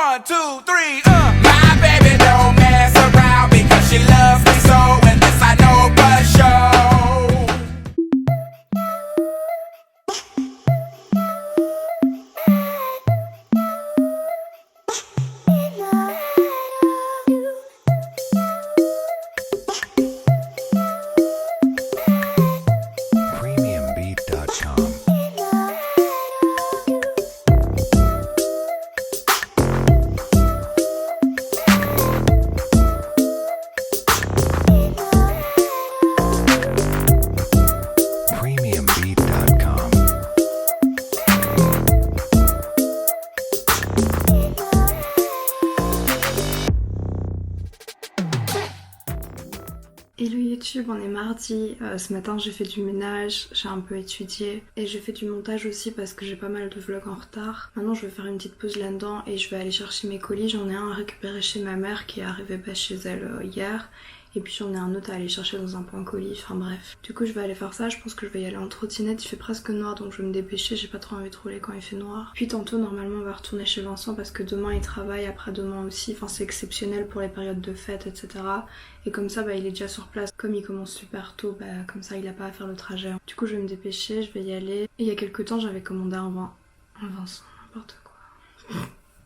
1, 2, 3, My baby don't mess around because she loves me so, and this I know for sure. Premiumbeat.com. Premiumbeat.com. Hello YouTube, on est mardi. Ce matin j'ai fait du ménage, j'ai un peu étudié et j'ai fait du montage aussi parce que j'ai pas mal de vlogs en retard. Maintenant je vais faire une petite pause là-dedans et je vais aller chercher mes colis. J'en ai un à récupérer chez ma mère qui est arrivé chez elle hier. Et puis j'en ai un autre à aller chercher dans un point colis, enfin bref. Du coup je vais aller faire ça, je pense que je vais y aller en trottinette, il fait presque noir donc je vais me dépêcher, j'ai pas trop envie de rouler quand il fait noir. Puis tantôt normalement on va retourner chez Vincent parce que demain il travaille, après-demain aussi, enfin c'est exceptionnel pour les périodes de fête etc. Et comme ça il est déjà sur place, comme il commence super tôt, comme ça il a pas à faire le trajet. Du coup je vais me dépêcher, je vais y aller. Et il y a quelques temps j'avais commandé un Vincent, n'importe quoi.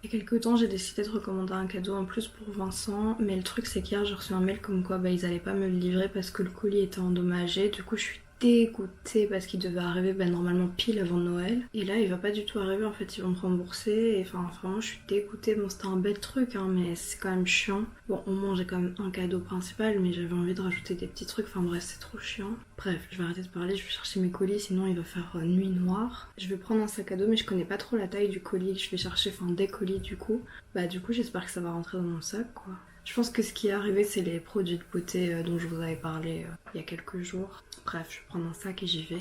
Il y a quelques temps j'ai décidé de recommander un cadeau en plus pour Vincent, mais le truc c'est qu'hier j'ai reçu un mail comme quoi ils allaient pas me le livrer parce que le colis était endommagé. Du coup je suis dégoûtée parce qu'il devait arriver normalement pile avant Noël. Et là il va pas du tout arriver, en fait ils vont me rembourser. Et enfin vraiment je suis dégoûtée, bon c'était un bête truc mais c'est quand même chiant. Bon au moins j'ai quand même un cadeau principal mais j'avais envie de rajouter des petits trucs, enfin bref c'est trop chiant. Bref je vais arrêter de parler, je vais chercher mes colis sinon il va faire nuit noire. Je vais prendre un sac à dos mais je connais pas trop la taille du colis que je vais chercher, enfin des colis du coup. Du coup j'espère que ça va rentrer dans mon sac quoi. Je pense que ce qui est arrivé c'est les produits de beauté dont je vous avais parlé il y a quelques jours. Bref, je vais prendre un sac et j'y vais.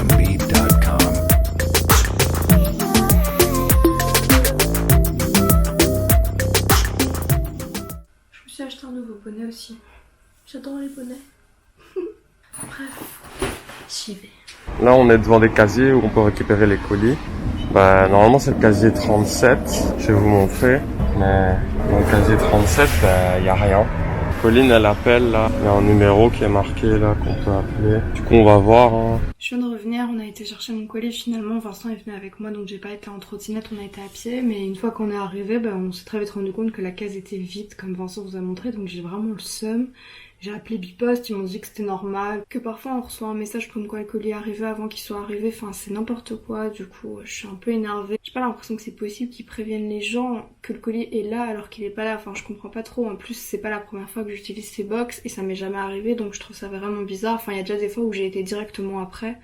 Premiumbeat.com. Je me suis acheté un nouveau bonnet aussi. J'adore les bonnets. Bref, j'y vais. Là, on est devant des casiers où on peut récupérer les colis. Normalement, c'est le casier 37. Je vais vous montrer. Mais dans le casier 37, il n'y a rien. Colline, elle appelle là. Il y a un numéro qui est marqué là qu'on peut appeler. Du coup, on va voir. Hein. Je viens de revenir, on a été chercher mon colis finalement. Vincent est venu avec moi donc j'ai pas été en trottinette, on a été à pied. Mais une fois qu'on est arrivé, on s'est très vite rendu compte que la case était vide comme Vincent vous a montré. Donc j'ai vraiment le seum. J'ai appelé Bipost, ils m'ont dit que c'était normal, que parfois on reçoit un message comme quoi le colis est arrivé avant qu'il soit arrivé, enfin c'est n'importe quoi. Du coup je suis un peu énervée. J'ai pas l'impression que c'est possible qu'ils préviennent les gens que le colis est là alors qu'il est pas là, enfin je comprends pas trop. En plus c'est pas la première fois que j'utilise ces box et ça m'est jamais arrivé donc je trouve ça vraiment bizarre. Enfin il y a déjà des fois où j'ai été directement après.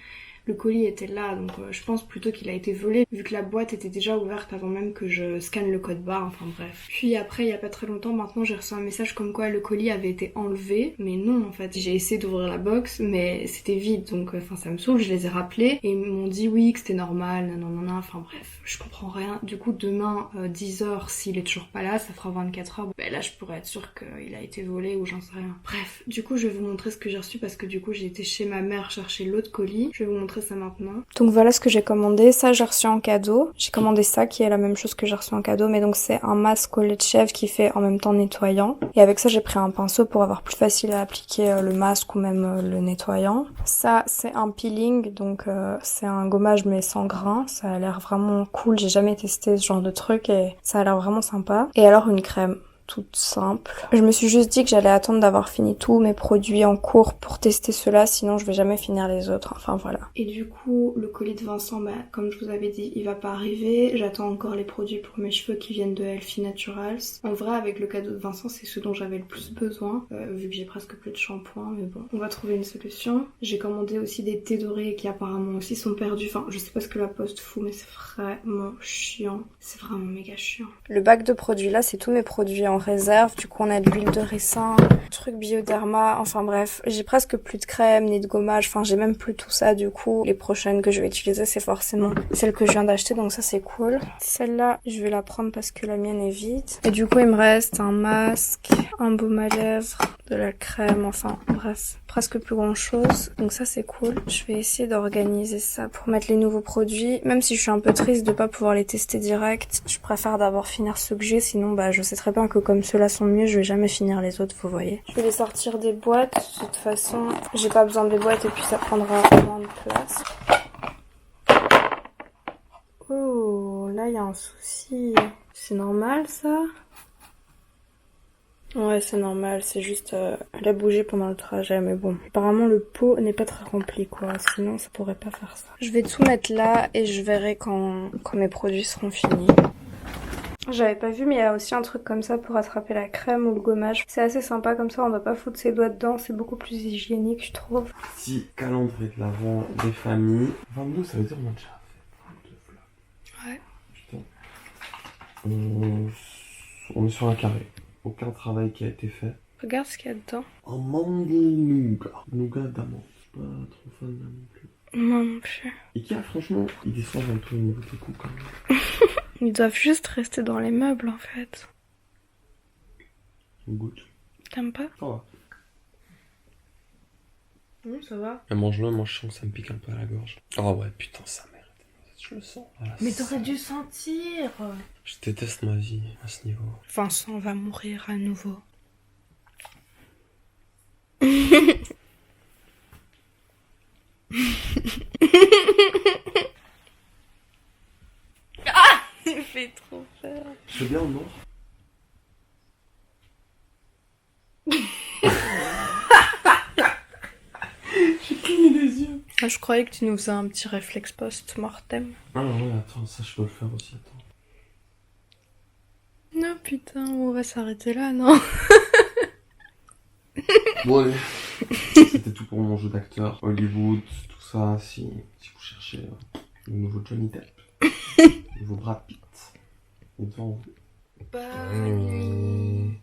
Le colis était là donc je pense plutôt qu'il a été volé vu que la boîte était déjà ouverte avant même que je scanne le code barre, enfin bref. Puis après il y a pas très longtemps maintenant j'ai reçu un message comme quoi le colis avait été enlevé, mais non en fait j'ai essayé d'ouvrir la box mais c'était vide donc ça me saoule, je les ai rappelés et ils m'ont dit oui que c'était normal, nanana, enfin bref je comprends rien. Du coup demain 10h s'il est toujours pas là ça fera 24 heures, là je pourrais être sûre qu'il a été volé ou j'en sais rien. Bref du coup je vais vous montrer ce que j'ai reçu parce que du coup j'ai été chez ma mère chercher l'autre colis, je vais vous montrer ça maintenant. Donc voilà ce que j'ai commandé, ça j'ai reçu en cadeau. J'ai commandé ça qui est la même chose que j'ai reçu en cadeau mais donc c'est un masque au lait de chèvre qui fait en même temps nettoyant. Et avec ça j'ai pris un pinceau pour avoir plus facile à appliquer le masque ou même le nettoyant. Ça c'est un peeling donc c'est un gommage mais sans grain, ça a l'air vraiment cool, j'ai jamais testé ce genre de truc et ça a l'air vraiment sympa. Et alors une crème toute simple. Je me suis juste dit que j'allais attendre d'avoir fini tous mes produits en cours pour tester ceux-là, sinon je vais jamais finir les autres, enfin voilà. Et du coup, le colis de Vincent, comme je vous avais dit, il va pas arriver. J'attends encore les produits pour mes cheveux qui viennent de Healthy Naturals. En vrai, avec le cadeau de Vincent, c'est ce dont j'avais le plus besoin, vu que j'ai presque plus de shampoing, mais bon, on va trouver une solution. J'ai commandé aussi des thés dorés qui apparemment aussi sont perdus, enfin je sais pas ce que la poste fout, mais c'est vraiment chiant. C'est vraiment méga chiant. Le bac de produits là, c'est tous mes produits en réserve. Du coup on a de l'huile de ricin, truc bioderma, enfin bref, j'ai presque plus de crème ni de gommage, enfin j'ai même plus tout ça. Du coup les prochaines que je vais utiliser c'est forcément celle que je viens d'acheter, donc ça c'est cool. Celle-là je vais la prendre parce que la mienne est vide. Et du coup il me reste un masque, un baume à lèvres, de la crème, enfin bref, presque plus grand chose. Donc ça c'est cool. Je vais essayer d'organiser ça pour mettre les nouveaux produits. Même si je suis un peu triste de pas pouvoir les tester direct, je préfère d'abord finir ceux que j'ai, sinon bah je sais très bien que comme ceux-là sont mieux, je vais jamais finir les autres, vous voyez. Je vais les sortir des boîtes, de toute façon j'ai pas besoin des boîtes et puis ça prendra moins de place. Oh, là il y a un souci. C'est normal ça ? Ouais, c'est normal, c'est juste elle a bougé pendant le trajet, mais bon. Apparemment le pot n'est pas très rempli quoi, sinon ça pourrait pas faire ça. Je vais tout mettre là et je verrai quand mes produits seront finis. J'avais pas vu mais il y a aussi un truc comme ça pour attraper la crème ou le gommage. C'est assez sympa comme ça, on doit pas foutre ses doigts dedans, c'est beaucoup plus hygiénique je trouve. Petit calendrier de l'avant des familles. 22, ça veut dire on a déjà fait 22 vlogs. Ouais. Putain. On est sur un carré. Aucun travail qui a été fait. Regarde ce qu'il y a dedans. Un mango nougat. Nougat d'amande. Je suis pas trop fan là non plus. Moi non plus. Ikea, franchement, ils descendent un peu au niveau des coûts quand même. Ils doivent juste rester dans les meubles en fait. On goûte. T'aimes pas? Ça va. Ça va. Et mange-le, moi je sens que ça me pique un peu à la gorge. Oh ouais, putain, sa mère. Je le sens. Voilà, Mais t'aurais dû sentir. Je déteste ma vie à ce niveau. Vincent va mourir à nouveau. Ah, il fait trop peur. Je fais bien ou non? J'ai cligné les yeux. Ah, je croyais que tu nous faisais un petit réflexe post-mortem. Ah ouais, attends, ça je dois le faire aussi, attends. Non putain, on va s'arrêter là, non? Bon allez, c'était tout pour mon jeu d'acteur. Hollywood, tout ça, si vous cherchez le nouveau Johnny Depp, le nouveau Brad Pitt, il est devant vous. Bonne nuit.